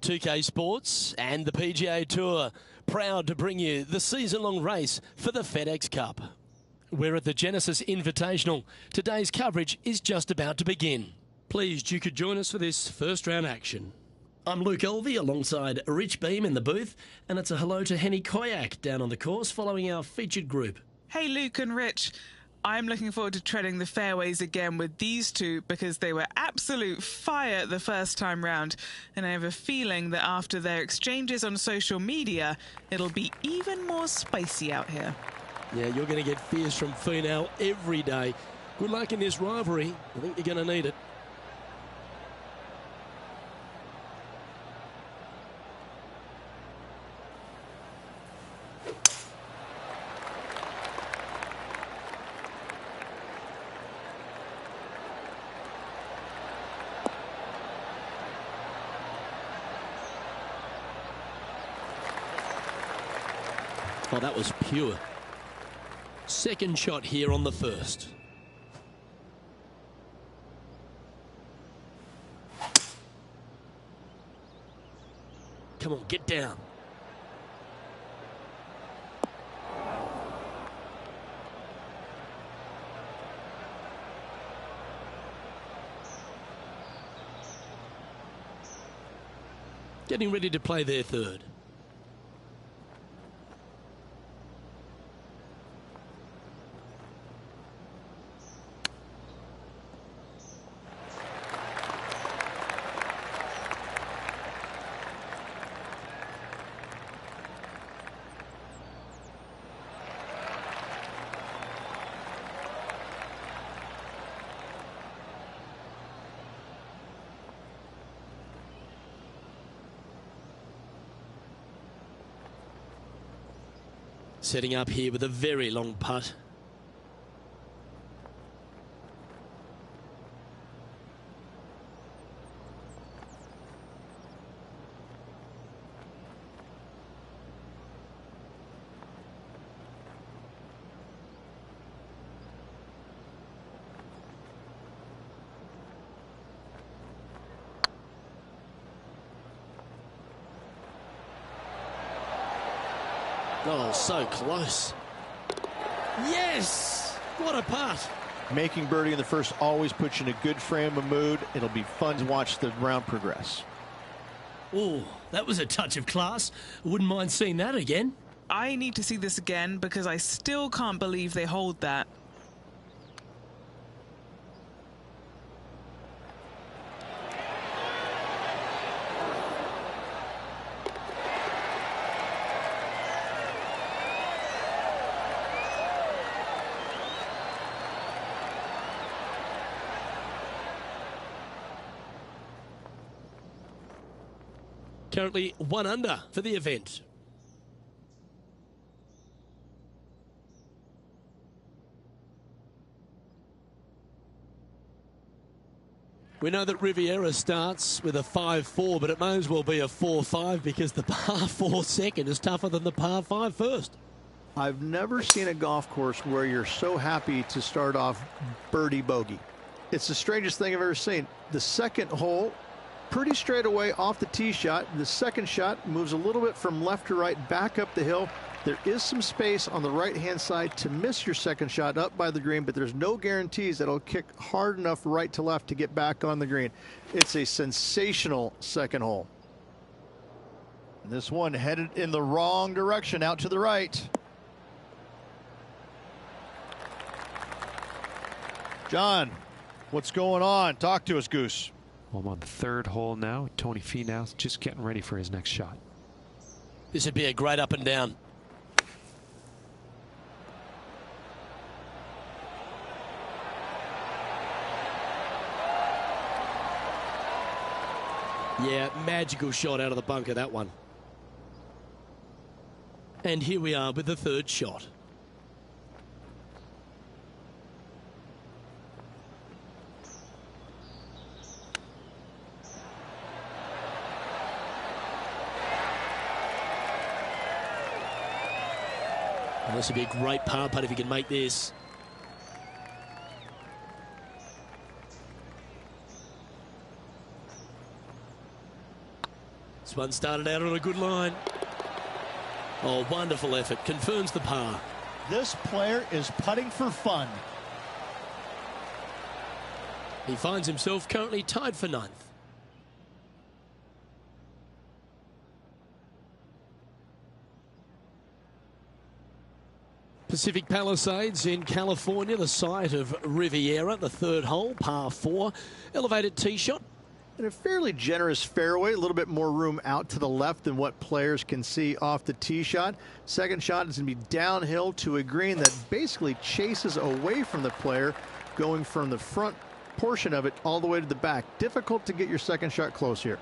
2K Sports and the PGA Tour, proud to bring you the season-long race for the FedEx Cup. We're at the Genesis Invitational. Today's coverage is just about to begin. Pleased you could join us for this first round action. I'm Luke Elvey alongside Rich Beam in the booth, and it's a hello to Henny Koyak down on the course following our featured group. Hey Luke and Rich, I'm looking forward to treading the fairways again with these two because they were absolute fire the first time round, and I have a feeling that after their exchanges on social media, it'll be even more spicy out here. Yeah, you're going to get fierce from Finau every day. Good luck in this rivalry. I think you're going to need it. Oh, that was pure. Second shot here on the first. Come on, get down. Getting ready to play their third. Setting up here with a very long putt. Oh, so close. Yes! What a putt. Making birdie in the first always puts you in a good frame of mood. It'll be fun to watch the round progress. Oh, that was a touch of class. Wouldn't mind seeing that again. I need to see this again because I still can't believe they hold that. Currently 1 under for the event. We know that Riviera starts with a 5-4, but it may as well be a 4-5 because the par 4 second is tougher than the par 5 first. I've never seen a golf course where you're so happy to start off birdie bogey. It's the strangest thing I've ever seen. The second hole, pretty straight away off the tee shot. The second shot moves a little bit from left to right back up the hill. There is some space on the right hand side to miss your second shot up by the green, but there's no guarantees that it'll kick hard enough right to left to get back on the green. It's a sensational second hole. And this one headed in the wrong direction, out to the right. John, what's going on? Talk to us, Goose. Well, I'm on the third hole now. Tony Finau's just getting ready for his next shot. This would be a great up and down. Yeah, magical shot out of the bunker, that one. And here we are with the third shot. And this would be a great par putt if he can make this. This one started out on a good line. Oh, wonderful effort. Confirms the par. This player is putting for fun. He finds himself currently tied for 9th. Pacific Palisades in California, the site of Riviera, the 3rd hole, par 4. Elevated tee shot. And a fairly generous fairway, a little bit more room out to the left than what players can see off the tee shot. Second shot is going to be downhill to a green that basically chases away from the player, going from the front portion of it all the way to the back. Difficult to get your second shot close here.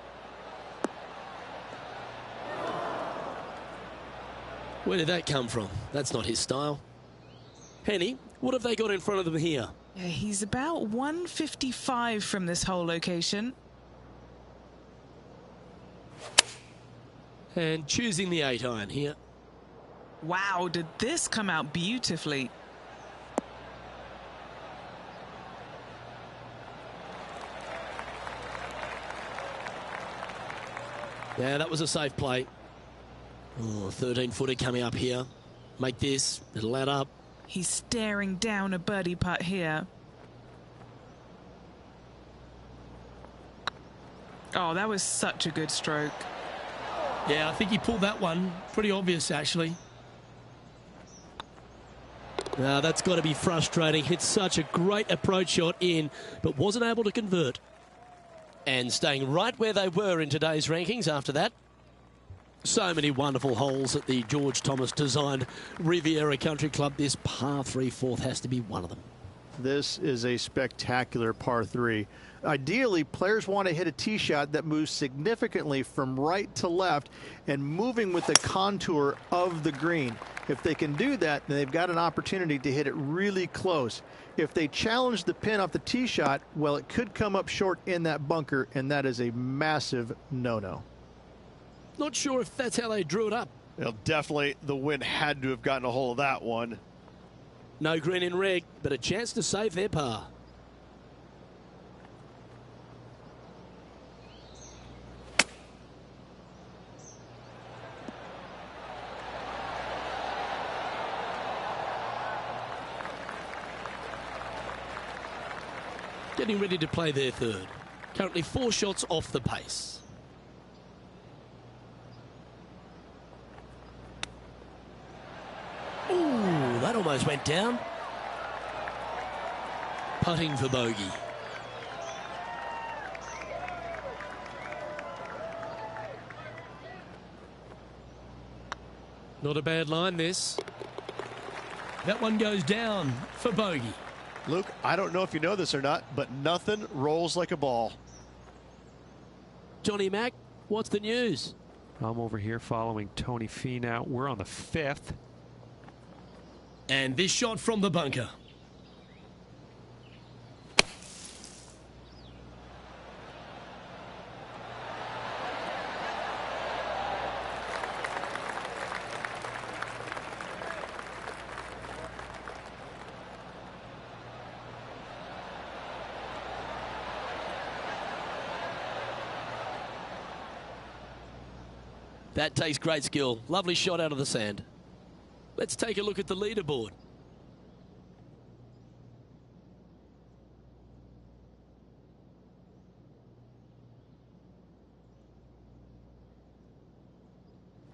Where did that come from? That's not his style. Henny, what have they got in front of them here? Yeah, he's about 155 from this hole location. And choosing the 8-iron here. Wow, did this come out beautifully? Yeah, that was a safe play. Oh, 13-footer coming up here. Make this. It'll add up. He's staring down a birdie putt here. Oh, that was such a good stroke. Yeah, I think he pulled that one. Pretty obvious, actually. Now, that's got to be frustrating. Hit such a great approach shot in, but wasn't able to convert. And staying right where they were in today's rankings after that. So many wonderful holes at the George Thomas designed Riviera Country Club. This par 3 4th has to be one of them. This is a spectacular par 3. Ideally, players want to hit a tee shot that moves significantly from right to left and moving with the contour of the green. If they can do that, then they've got an opportunity to hit it really close. If they challenge the pin off the tee shot, well, it could come up short in that bunker, and that is a massive no-no. Not sure if that's how they drew it up. Well, definitely the wind had to have gotten a hold of that one. No green in reg, but a chance to save their par. Getting ready to play their 3rd. Currently 4 shots off the pace. Ooh, that almost went down. Putting for bogey. Not a bad line, this. That one goes down for bogey. Luke, I don't know if you know this or not, but nothing rolls like a ball. Johnny Mack, what's the news? I'm over here following Tony Fee now. We're on the 5th. And this shot from the bunker. That takes great skill. Lovely shot out of the sand. Let's take a look at the leaderboard.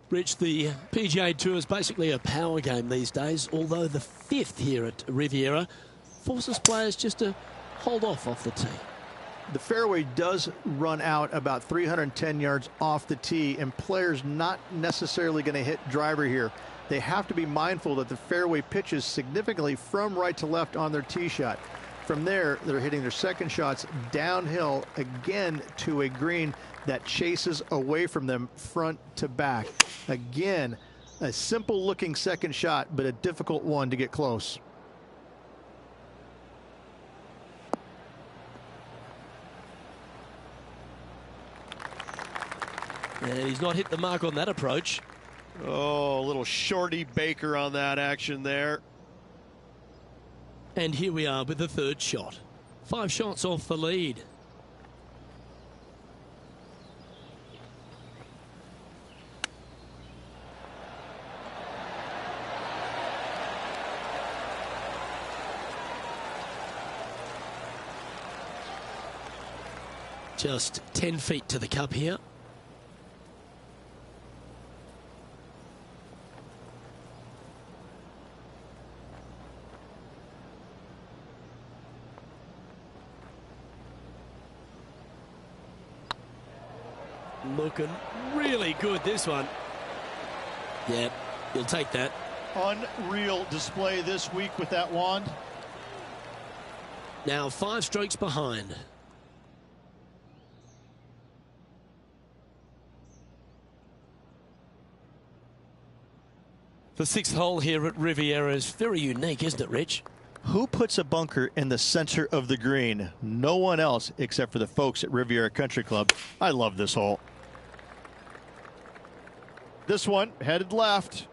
Rich, the PGA Tour is basically a power game these days, although the 5th here at Riviera forces players just to hold off the tee. The fairway does run out about 310 yards off the tee, and players not necessarily going to hit driver here. They have to be mindful that the fairway pitches significantly from right to left on their tee shot. From there, they're hitting their second shots downhill again to a green that chases away from them front to back. Again, a simple looking second shot, but a difficult one to get close. And he's not hit the mark on that approach. Oh, a little shorty Baker on that action there. And here we are with the 3rd shot. 5 shots off the lead. Just 10 feet to the cup here. Looking really good, this one. Yep, you'll take that. Unreal display this week with that wand. Now 5 strokes behind. The 6th hole here at Riviera is very unique, isn't it, Rich? Who puts a bunker in the center of the green? No one else except for the folks at Riviera Country Club. I love this hole. This one headed left.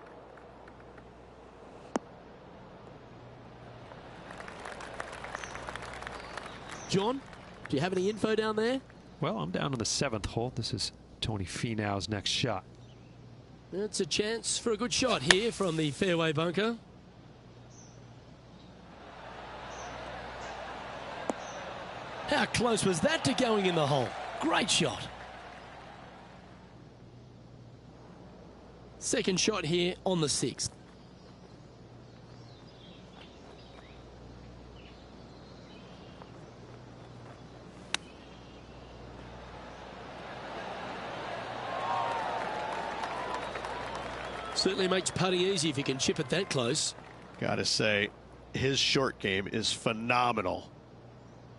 John, do you have any info down there? Well, I'm down to the 7th hole. This is Tony Finau's next shot. It's a chance for a good shot here from the fairway bunker. How close was that to going in the hole? Great shot. Second shot here on the 6th. Certainly makes putting easy if you can chip it that close. Gotta say, his short game is phenomenal.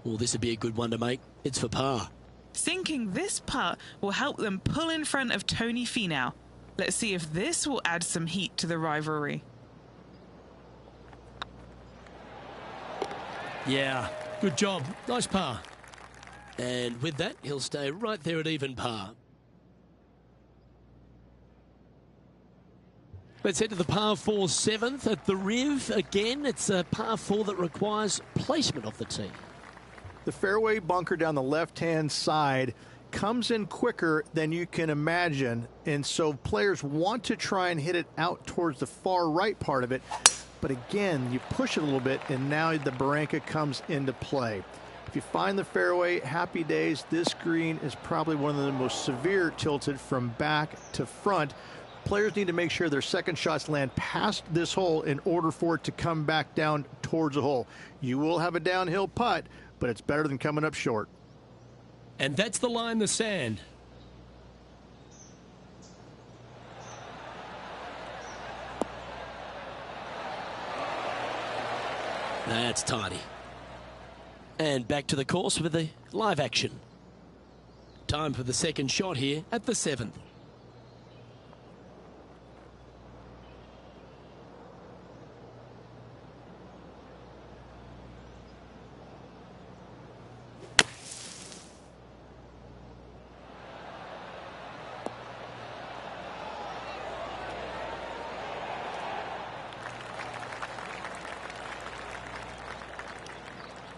Well, this would be a good one to make. It's for par. Sinking this putt will help them pull in front of Tony Finau. Let's see if this will add some heat to the rivalry. Yeah, good job. Nice par. And with that, he'll stay right there at even par. Let's head to the par 4 7th at the Riv. Again, it's a par 4 that requires placement of the tee. The fairway bunker down the left-hand side comes in quicker than you can imagine, and so players want to try and hit it out towards the far right part of it. But again, you push it a little bit, and now the barranca comes into play. If you find the fairway, happy days. This green is probably one of the most severe tilted from back to front. Players need to make sure their second shots land past this hole in order for it to come back down towards the hole. You will have a downhill putt, but it's better than coming up short. And that's the line, the sand. That's tidy. And back to the course with the live action. Time for the second shot here at the 7th.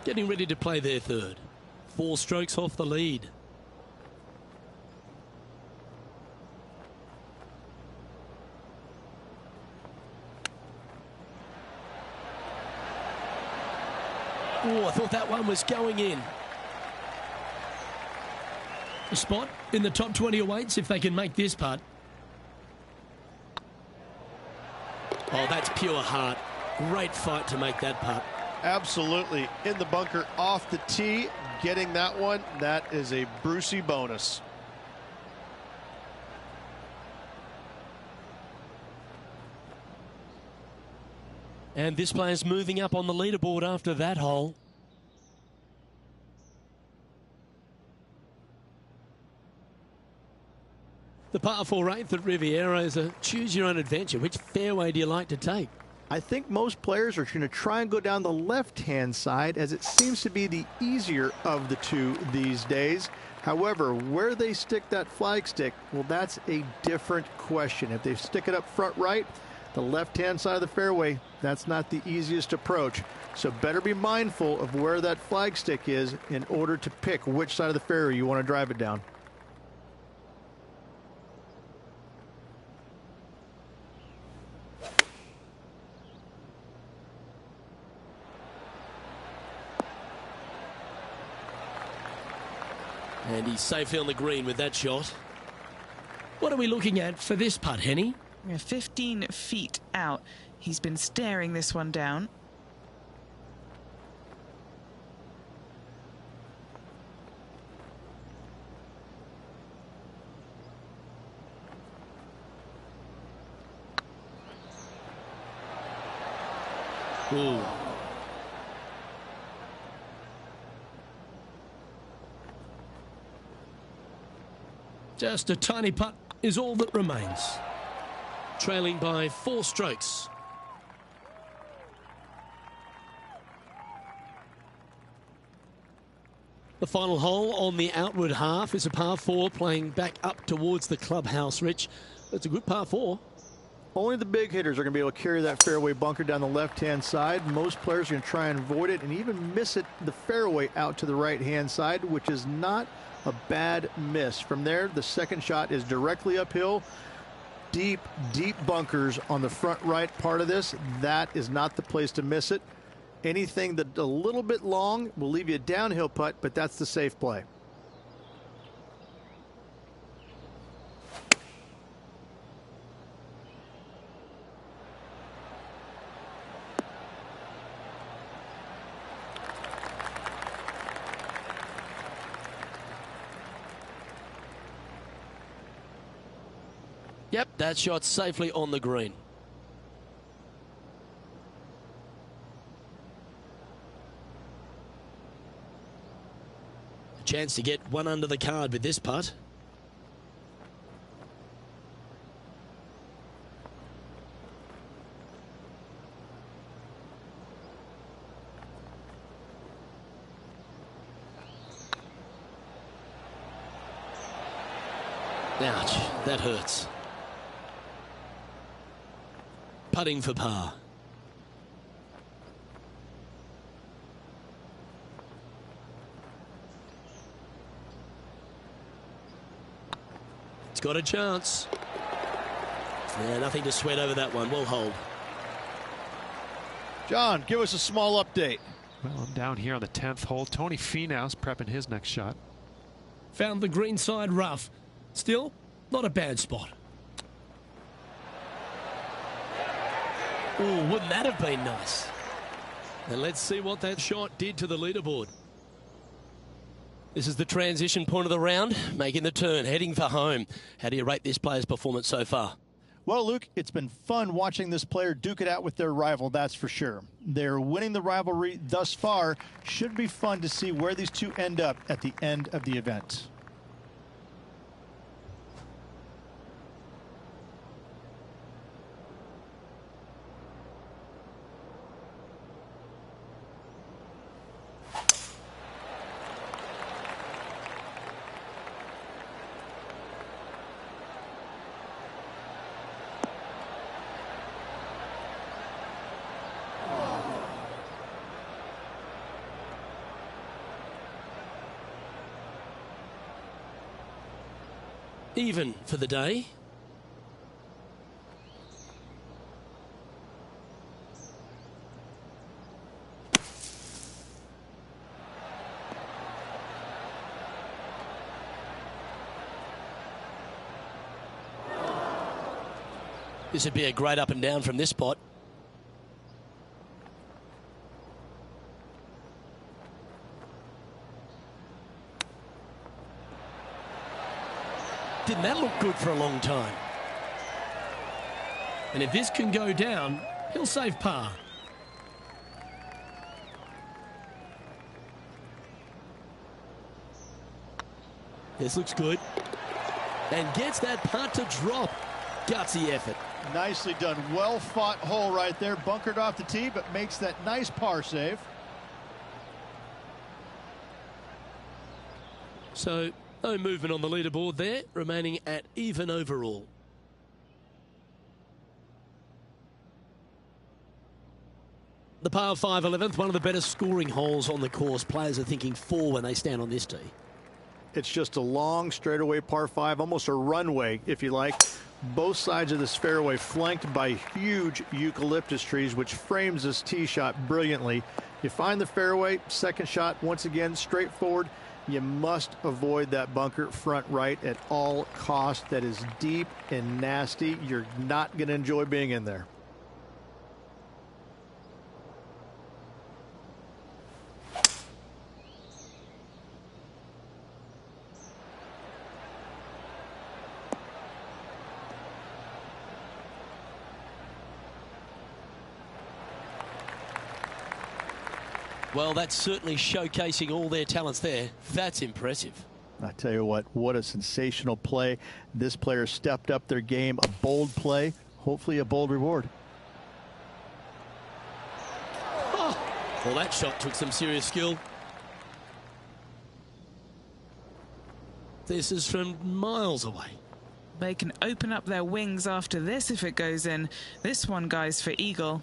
Getting ready to play their third. 4 strokes off the lead. Oh, I thought that one was going in. A spot in the top 20 awaits if they can make this putt. Oh, that's pure heart. Great fight to make that putt. Absolutely. In the bunker off the tee, getting that one, that is a Brucey bonus. And this player's moving up on the leaderboard after that hole. The par 4 8th at Riviera is a choose your own adventure. Which fairway do you like to take? I think most players are going to try and go down the left-hand side, as it seems to be the easier of the two these days. However, where they stick that flagstick, well, that's a different question. If they stick it up front right, the left-hand side of the fairway, that's not the easiest approach. So better be mindful of where that flagstick is in order to pick which side of the fairway you want to drive it down. And he's safely on the green with that shot. What are we looking at for this putt, Henny? We're 15 feet out. He's been staring this one down. Ooh. Just a tiny putt is all that remains. Trailing by 4 strokes. The final hole on the outward half is a par 4 playing back up towards the clubhouse, Rich. It's a good par 4. Only the big hitters are going to be able to carry that fairway bunker down the left-hand side. Most players are going to try and avoid it and even miss it the fairway out to the right-hand side, which is not a bad miss. From there, the second shot is directly uphill. Deep, deep bunkers on the front right part of this. That is not the place to miss it. Anything that a little bit long will leave you a downhill putt, but that's the safe play. Yep, that shot safely on the green. A chance to get one under the card with this putt. Ouch, that hurts. Putting for par. It's got a chance. Yeah, nothing to sweat over that one. We'll hold. John, give us a small update. Well, I'm down here on the 10th hole. Tony Finau's prepping his next shot. Found the green side rough. Still, not a bad spot. Oh, wouldn't that have been nice? And let's see what that shot did to the leaderboard. This is the transition point of the round, making the turn, heading for home. How do you rate this player's performance so far? Well, Luke, it's been fun watching this player duke it out with their rival, that's for sure. They're winning the rivalry thus far. Should be fun to see where these two end up at the end of the event. Even for the day. This would be a great up and down from this spot. Didn't that look good for a long time? And if this can go down, he'll save par. This looks good. And gets that putt to drop. Gutsy effort. Nicely done. Well fought hole right there. Bunkered off the tee, but makes that nice par save. So no movement on the leaderboard there, remaining at even overall. The par 5 11th, one of the better scoring holes on the course. Players are thinking 4 when they stand on this tee. It's just a long straightaway par 5, almost a runway, if you like. Both sides of this fairway flanked by huge eucalyptus trees, which frames this tee shot brilliantly. You find the fairway, second shot, once again, straightforward. You must avoid that bunker front right at all costs. That is deep and nasty. You're not going to enjoy being in there. Well, that's certainly showcasing all their talents there. That's impressive. I tell you what a sensational play. This player stepped up their game. A bold play, hopefully a bold reward. Oh, well, that shot took some serious skill. This is from miles away. They can open up their wings after this if it goes in. This one, guys, for eagle.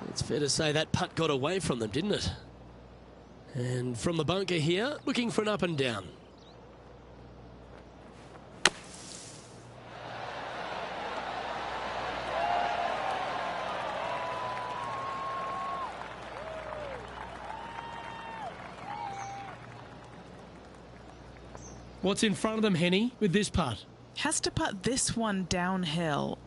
It's fair to say that putt got away from them, didn't it? And from the bunker here, looking for an up and down. What's in front of them, Henny, with this putt? Has to putt this one downhill.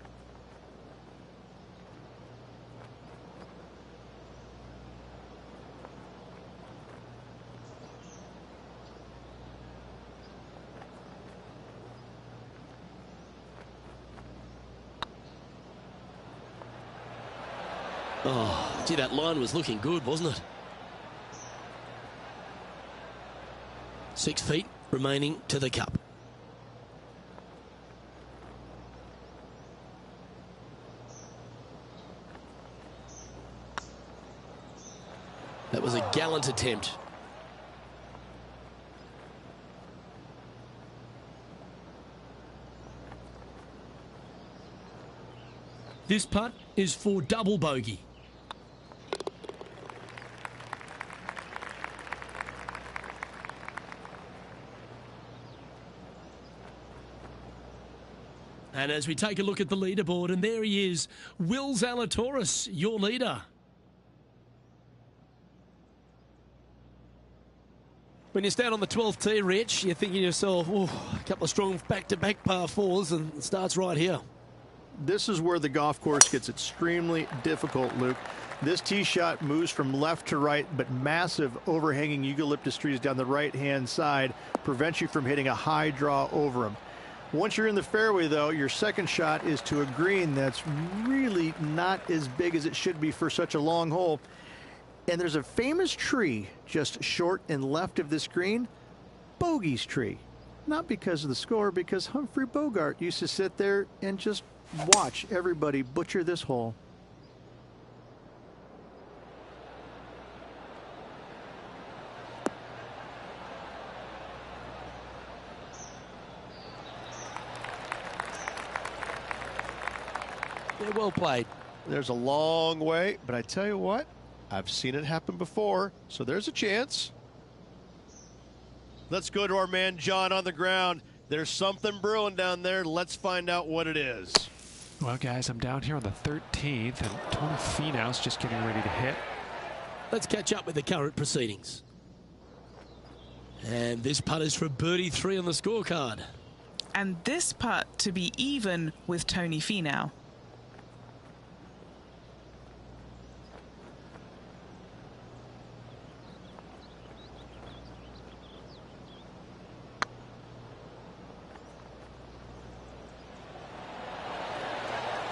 Oh, gee, that line was looking good, wasn't it? 6 feet remaining to the cup. That was a gallant attempt. This putt is for double bogey. And as we take a look at the leaderboard, and there he is, Will Zalatoris, your leader. When you stand on the 12th tee, Rich, you're thinking to yourself, oh, a couple of strong back-to-back par fours, and it starts right here. This is where the golf course gets extremely difficult, Luke. This tee shot moves from left to right, but massive overhanging eucalyptus trees down the right-hand side prevents you from hitting a high draw over them. Once you're in the fairway, though, your second shot is to a green that's really not as big as it should be for such a long hole. And there's a famous tree just short and left of this green, Bogey's tree. Not because of the score, because Humphrey Bogart used to sit there and just watch everybody butcher this hole. Yeah, well played. There's a long way, but I tell you what, I've seen it happen before, so there's a chance. Let's go to our man John on the ground. There's something brewing down there. Let's find out what it is. Well, guys, I'm down here on the 13th, and Tony Finau's just getting ready to hit. Let's catch up with the current proceedings. And this putt is for birdie 3 on the scorecard. And this putt to be even with Tony Finau.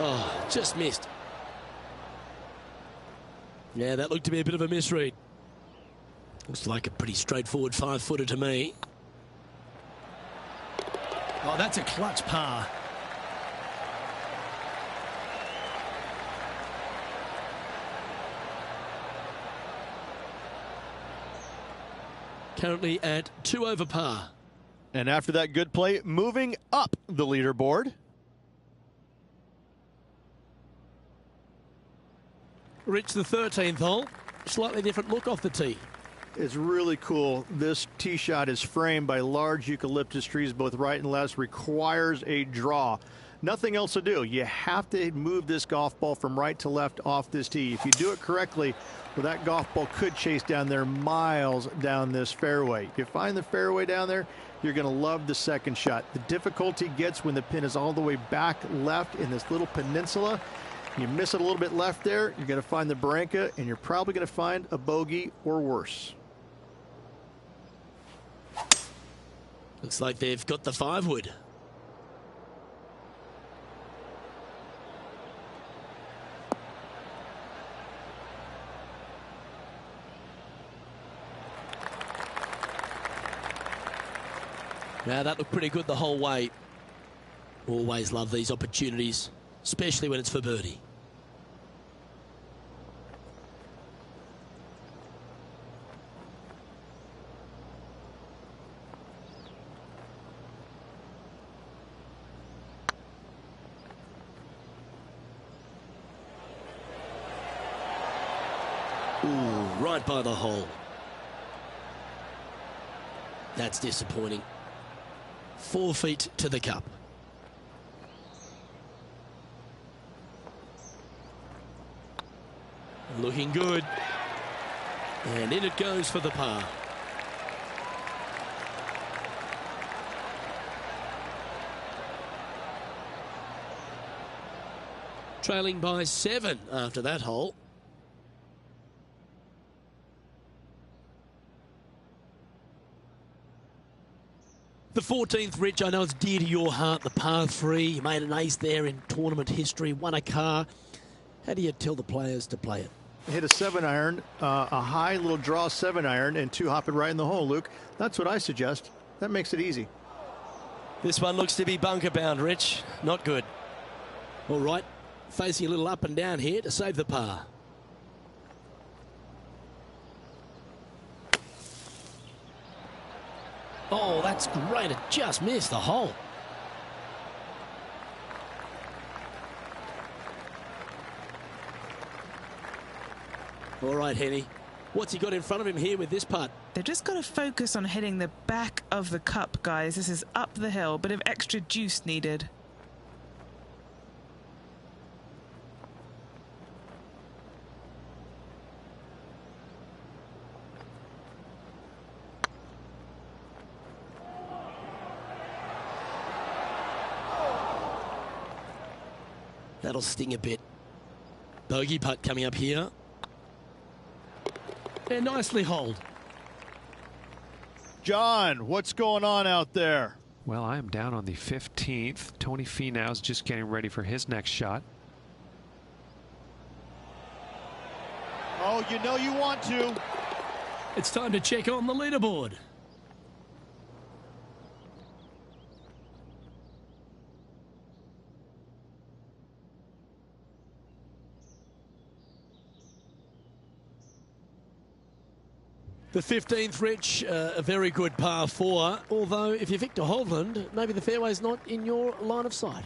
Oh, just missed. Yeah, that looked to be a bit of a misread. Looks like a pretty straightforward 5-footer to me. Oh, that's a clutch par. Currently at 2 over par. And after that good play, moving up the leaderboard. Rich, the 13th hole. Slightly different look off the tee. It's really cool. This tee shot is framed by large eucalyptus trees, both right and left, requires a draw. Nothing else to do. You have to move this golf ball from right to left off this tee. If you do it correctly, well, that golf ball could chase down there miles down this fairway. If you find the fairway down there, you're going to love the second shot. The difficulty gets when the pin is all the way back left in this little peninsula. You miss it a little bit left there, you're going to find the Barranca, and you're probably going to find a bogey or worse. Looks like they've got the 5-wood. Now that looked pretty good the whole way. Always love these opportunities, especially when it's for birdie. Ooh, right by the hole. That's disappointing. 4 feet to the cup. Looking good. And in it goes for the par. Trailing by 7 after that hole. The 14th, Rich, I know it's dear to your heart, the par 3. You made an ace there in tournament history, won a car. How do you tell the players to play it? Hit a 7-iron, a high little draw 7-iron, and 2 hopping right in the hole, Luke. That's what I suggest. That makes it easy. This one looks to be bunker bound, Rich. Not good. All right, facing a little up and down here to save the par. Oh, that's great. It just missed the hole. All right, Henny. What's he got in front of him here with this putt? They've just got to focus on hitting the back of the cup, guys. This is up the hill. Bit of extra juice needed. That'll sting a bit. Bogey putt coming up here. And nicely holed. John, what's going on out there? Well, I am down on the 15th. Tony Finau's just getting ready for his next shot. Oh, you know you want to. It's time to check on the leaderboard. The 15th, Rich, a very good par 4. Although, if you're Victor Hovland, maybe the fairway's not in your line of sight.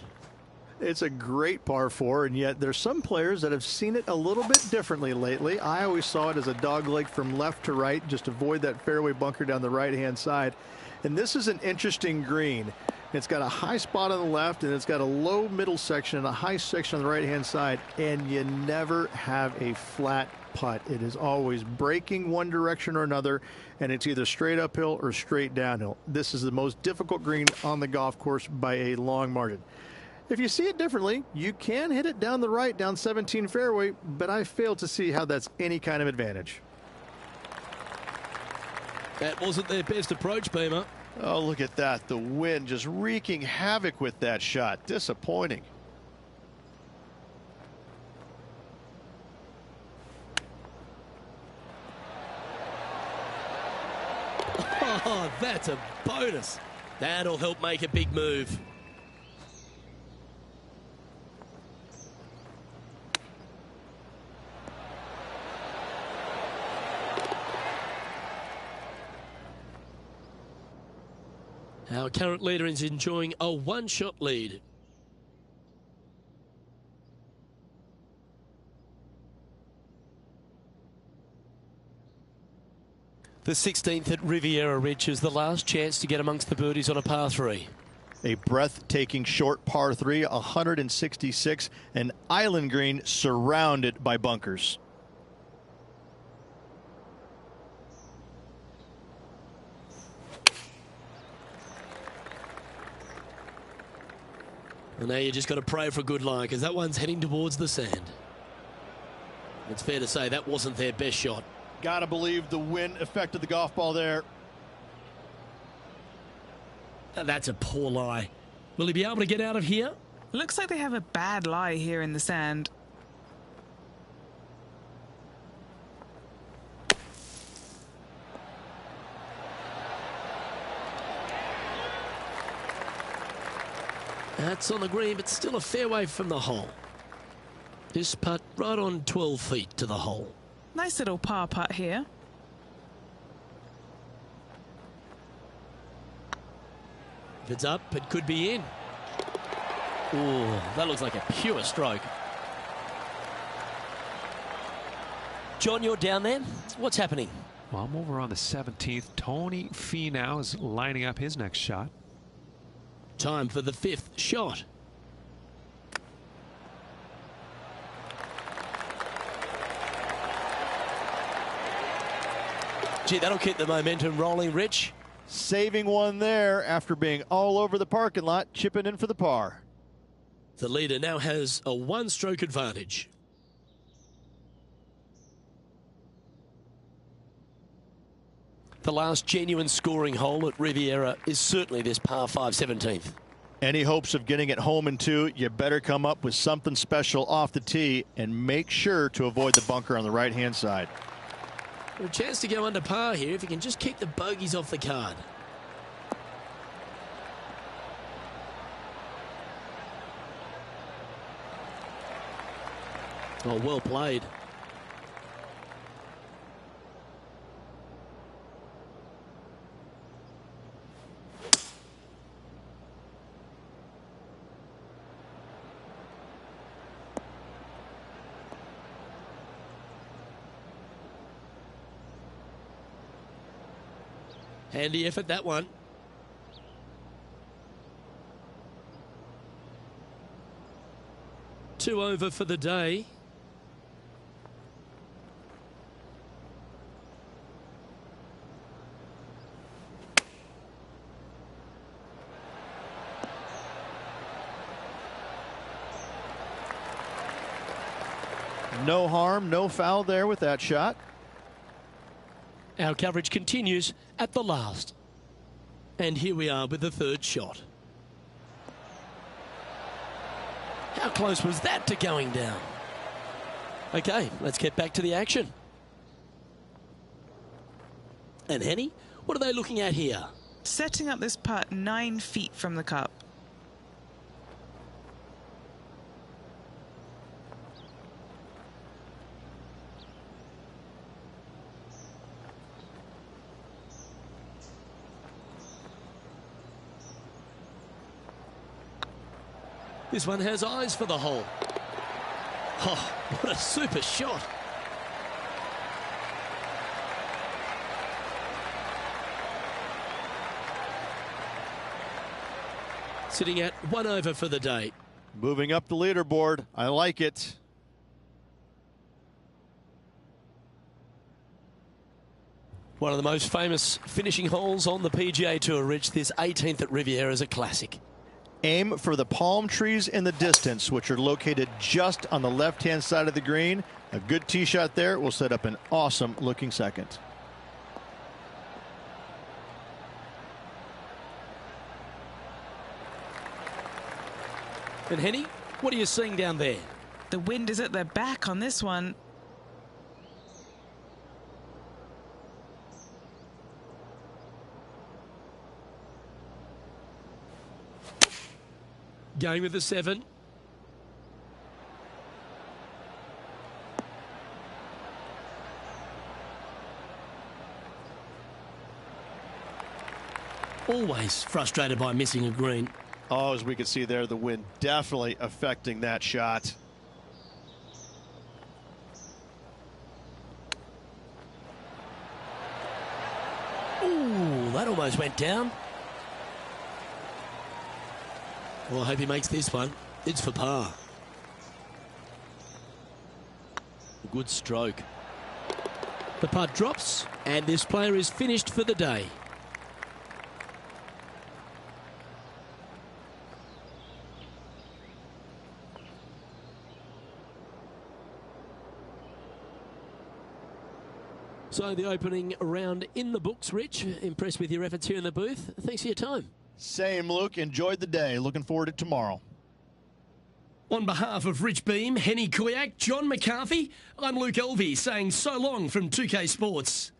It's a great par 4, and yet there's some players that have seen it a little bit differently lately. I always saw it as a dog leg from left to right, just avoid that fairway bunker down the right-hand side. And this is an interesting green. It's got a high spot on the left, and it's got a low middle section and a high section on the right-hand side, and you never have a flat putt. It is always breaking one direction or another, and it's either straight uphill or straight downhill. This is the most difficult green on the golf course by a long margin. If you see it differently, you can hit it down the right, down 17 fairway, but I fail to see how that's any kind of advantage. That wasn't their best approach, Beamer. Oh, look at that. The wind just wreaking havoc with that shot. Disappointing. Oh, that's a bonus. That'll help make a big move. Our current leader is enjoying a one-shot lead. The 16th at Riviera Ridge is the last chance to get amongst the birdies on a par 3. A breathtaking short par 3, 166, an island green surrounded by bunkers. And now you just got to pray for good lie, because that one's heading towards the sand. It's fair to say that wasn't their best shot. Gotta believe the wind affected the golf ball there. That's a poor lie. Will he be able to get out of here? Looks like they have a bad lie here in the sand. That's on the green, but still a fair way from the hole. This putt right on 12 feet to the hole. Nice little par putt here. If it's up, it could be in. Oh, that looks like a pure stroke. John, you're down there. What's happening? Well, I'm over on the 17th. Tony Finau is lining up his next shot. Time for the 5th shot. Gee, that'll keep the momentum rolling, Rich. Saving one there after being all over the parking lot, chipping in for the par. The leader now has a one-stroke advantage. The last genuine scoring hole at Riviera is certainly this par 5 17th. Any hopes of getting it home in 2, you better come up with something special off the tee and make sure to avoid the bunker on the right-hand side. A chance to go under par here if you can just keep the bogeys off the card. Oh, well played. Handy effort, that one. Two over for the day. No harm, no foul there with that shot. Our coverage continues at the last. And here we are with the 3rd shot. How close was that to going down? Okay, let's get back to the action. And Henny, what are they looking at here? Setting up this putt 9 feet from the cup. This one has eyes for the hole. Oh, what a super shot. Sitting at 1 over for the day. Moving up the leaderboard. I like it. One of the most famous finishing holes on the PGA Tour, Rich. This 18th at Riviera is a classic. Aim for the palm trees in the distance, which are located just on the left-hand side of the green. A good tee shot there will set up an awesome-looking second. And Henny, what are you seeing down there? The wind is at their back on this one. Going with the 7. always frustrated by missing a green. Oh, as we can see there, the wind definitely affecting that shot. Ooh, that almost went down. Well, I hope he makes this one. It's for par. Good stroke. The putt drops, and this player is finished for the day. So the opening round in the books, Rich. Impressed with your efforts here in the booth. Thanks for your time. Same, Luke. Enjoyed the day. Looking forward to tomorrow. On behalf of Rich Beam, Henny Kuyak, John McCarthy, I'm Luke Elvey saying so long from 2K Sports.